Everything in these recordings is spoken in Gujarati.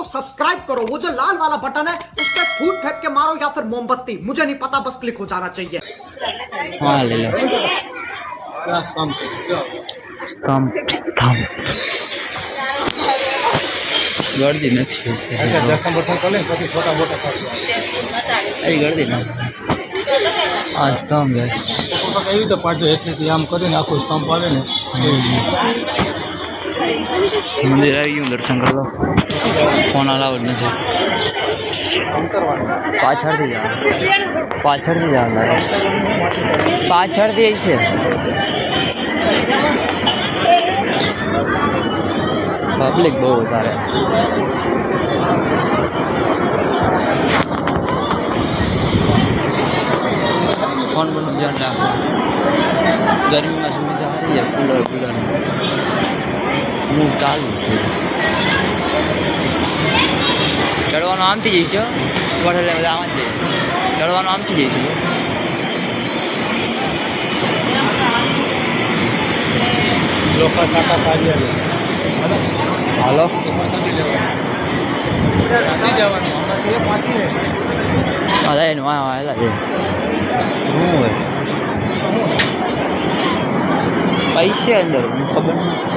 सब्सक्राइब करो, वो जो लाल वाला बटन है उस पर फूट फेंक के मारो या फिर मोमबत्ती, मुझे नहीं पता, बस क्लिक हो जाना चाहिए। हाँ ले लो कम थम गर्दी નથી गर्दी ना આ સ્તંભ એવી રીતે પાછો એટલેથી આમ કરીને આખું સ્તંભ આવે ને મંદિર આવી ગયું દર્શન કરી લો ફોન અલાઉડ નથી પાછળથી જાવ લાગે પાછળથી છે પબ્લિક બહુ વધારે ફોન પર ધ્યાન રાખો ગરમીમાં સુવિધા સારી છે કુલર હું ચાલુ છું ચડવાનું આમથી જઈશું પડે બધા આમ જ ચડવાનું આમથી જઈશું લોકો સાટા કાઢી હાલો એનું આવેલા છે શું હોય પૈસા અંદર ખબર નહીં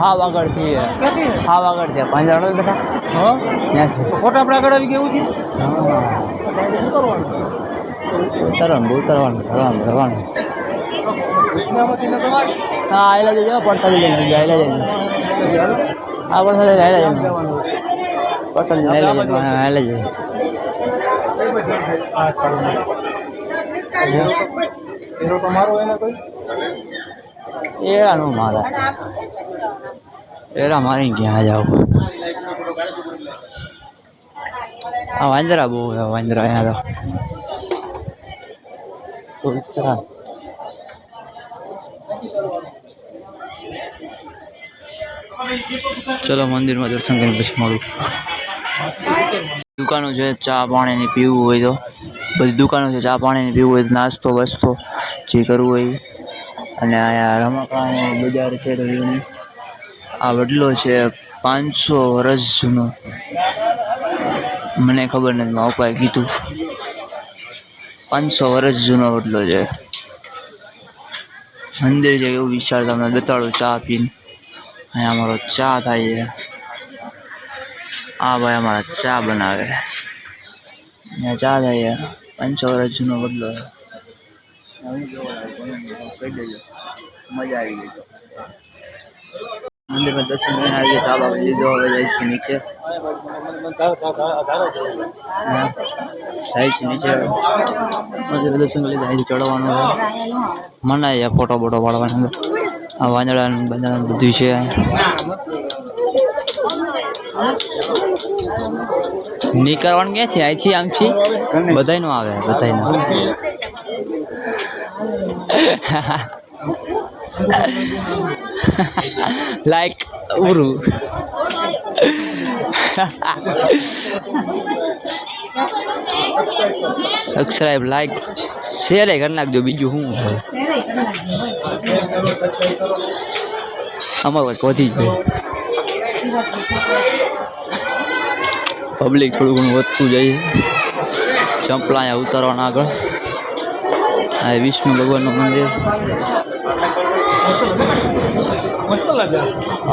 હા વાગડથી પાંજરાણો બેટા હા ત્યાંથી ફોટા આપણે આગળ આવી કેવું છે ઉતરવાનું હા આવેલા જજો પડતાલી લઈને આવેલા જજો હા પડતાલી આવેલા જજો પડતાલી આવેલા જજો એરો તમારો એને કોઈ એરા નું મારા એરા મારી ક્યાં જાવ આ વાંદરા બહુ વાંદરા અહીંયા તો ચલો મંદિરમાં દર્શન કરીને પછી મળું દુકાનો છે ચા પાણીની પીવું હોય તો બધી દુકાનો છે ચા પાણીની પીવું હોય તો નાસ્તો વસ્તો જે કરવું હોય અને અહીંયા રમકડાનું બજાર છે તો આ વડલો છે 500 વર્ષ જૂનો મને ખબર નથી મારા પપ્પાએ કીધું 500 વર્ષ જૂનો વડલો છે મંદિર છે એવું વિચાર તમને બતાડું ચા પીને અહીંયા અમારો ચા થાય છે આ ભાઈ અમારા ચા બનાવે અહીંયા ચા થાય છે 500 વર્ષ જૂનો વડલો છે કહી દેજો મજા આવી ગઈ મંદિરમાં દર્શન કરીને આવી ચા બાબા લીધો હવે જાય છે નીચે નીચે મંદિર દર્શન કરી લીધા અહીંથી ચડવાનું મનાય ફોટો બોટો પાડવાનો આ વાંદડા બધું છે નીકળવાનું ક્યાં છે અહીંથી આમથી બધાયનું આવે બધાયનું લાઈક ઉરું સબસ્ક્રાઇબ લાઈક શેર કરી નાખજો બીજું શું અમારું વધી ગયું પબ્લિક થોડું ઘણું વધતું જાય ચંપલા અહીંયા ઉતારવાના આગળ આ વિષ્ણુ ભગવાનનું મંદિર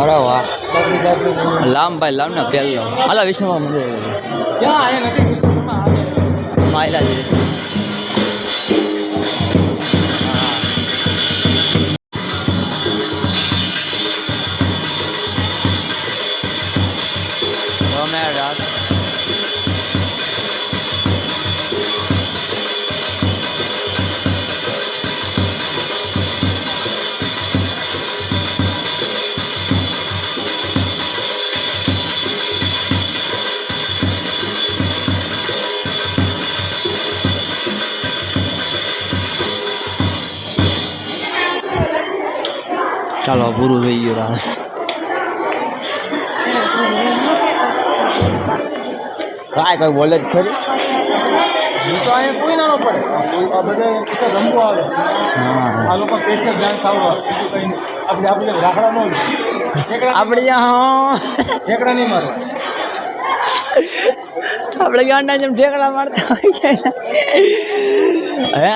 અરે વાહ લામ ભાઈ લામ ને પહેલો હાલા વિષ્ણુ મંદિર માયલા છે ચાલો પૂરું થઈ ગયું રાસ કાંઈ કઈ બોલે જ ખરી તો અહીંયા કોઈ ના પડે આ બધા રમવું આવે આ લોકો પેટ ડાન્સ આવવા બીજું કંઈ નહીં આપણે રાખડા ન આપણે ત્યાં ઠેકડા નહીં મારો આપણે ગાંડા જેમ ઠેકડા મારતા હોય હે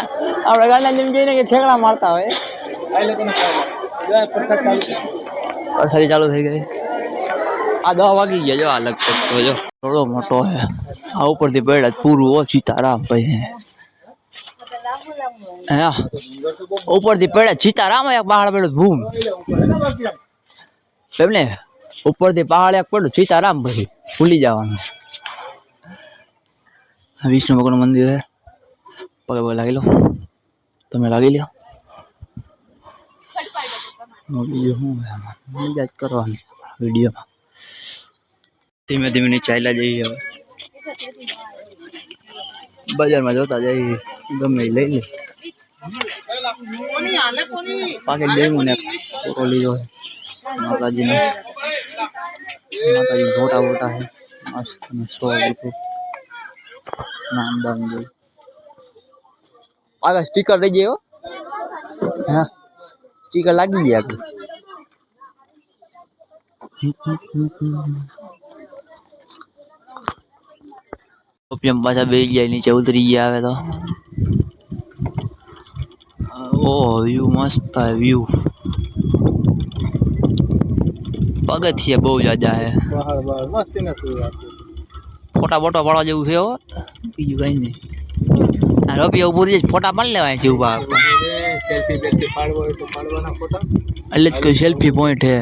આપણે ગાંડા જેમ કહીને કે ઠેકડા મારતા હોય આ લોકોને વરસાદી ચાલુ થઈ ગઈ આ 10 વાગી ગયા જો આ લગભગ તો જો થોડો મોટો હે આ ઉપરથી પડ્યા પૂરું ઓ સીતારામ ભાઈ હે ઉપરથી પડ્યા સીતારામ એક પહાડ પડ્યો ભૂમ એમને ઉપરથી પહાડ એક પડ્યું સીતારામ ભાઈ ભૂલી જવાનું વિષ્ણુ ભગવાનનું મંદિર હે પગે પગે લાગી લો તમે લાગી લો બીજું શું મજા જ કરવાની વિડીયોમાં ધીમે ધીમે નીચે ચાલ્યા જઈએ હવે બજારમાં જોતા જઈએ ગમે એ લઈ લે પાકેટ દેવું ને ફોટો લીધો છે માતાજીનો ફોટા ફોટા છે મસ્ત અને 100 રૂપિયા નામ બામ દે આગળ સ્ટીકર લઈ જઈએ હા સ્ટીકર લાગી ગયા આગળ રૂપિયા પાછા બે ગયા નીચે ઉતરી ગયા આવે તો ઓ વ્યૂ મસ્ત હે વ્યૂ પગથિયા બહુ જાજા હે બહાર બહાર મસ્તી નથી ફોટા બોટો પાડવા જેવું છે હો બીજું કઈ નહીં આ રૂપિયા ઉભું થઈ ફોટા પાડી લેવાય છે ઉભા સેલ્ફી બેલ્ફી પાડવો હોય તો પાડવાના ફોટા એટલે જ કોઈ સેલ્ફી પોઈન્ટ હે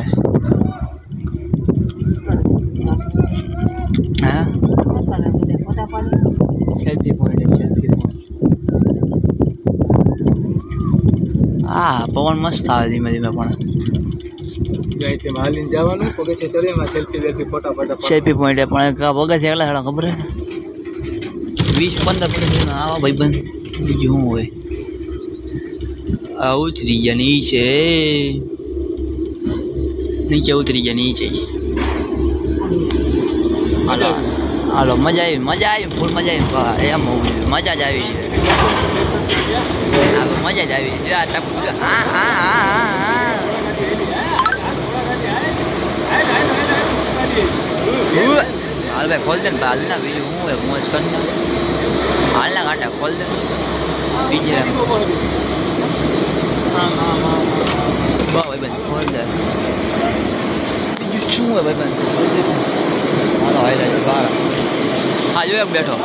હા સેલ્ફી પોઈન્ટ હે સેલ્ફી પોઈન્ટ હા પવન મસ્ત આવે ધીમે ધીમે પણ જાય છે હાલીને જવાનું પગથિયે ચડીમાં સેલ્ફી બેલ્ફી ફોટા ફોટા સેલ્ફી પોઈન્ટ પણ પગથિયા એટલા સાડા ખબર હે 20-15 મિનિટ આવા ભાઈ બંધ બીજું શું હોય આ ઉતરી ગયા નીચે ઉતરી ગયા નીચે હાલો હાલો મજા આવી ફૂલ મજા આવી એમ મજા જ આવી મજા જ આવી જો આ ટપકું હા હા હા હા હાલ ભાઈ ખોલ દે ને હાલ ના બીજું શું હોય મોજ કર હાલ ના કાંટા ખોલ દે બીજી ભાઈ બંધ ખોલ દે બીજું શું હોય ભાઈ બંધ હાલો હાલ બહાર હા જો એક બેઠો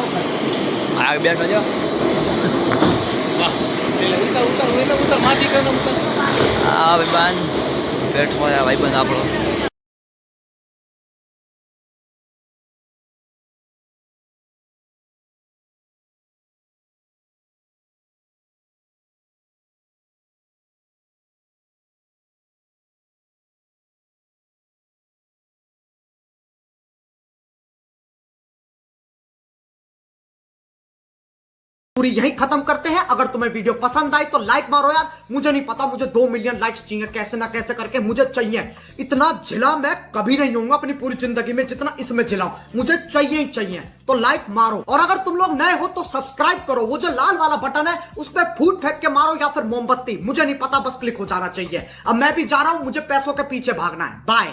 આ બેઠો જો ઉતર માથી કરીને ઉતર હા ભાઈ બંધ બેઠો ભાઈ બંધ આપણો पूरी यही खत्म करते हैं। अगर तुम्हें वीडियो पसंद आई तो लाइक मारो यार। मुझे नहीं पता, मुझे 2 मिलियन लाइक्स चाहिए, कैसे ना कैसे करके मुझे चाहिए। इतना झिला मैं कभी नहीं होऊंगा अपनी पूरी जिंदगी में जितना इसमें झिलाऊं, मुझे चाहिए ही चाहिए। तो लाइक मारो, और अगर तुम लोग नए हो तो सब्सक्राइब करो। वो जो लाल वाला बटन है उस पर फूट फेंक के मारो या फिर मोमबत्ती, मुझे नहीं पता, बस क्लिक हो जाना चाहिए। अब मैं भी जा रहा हूं, मुझे पैसों के पीछे भागना है। बाय।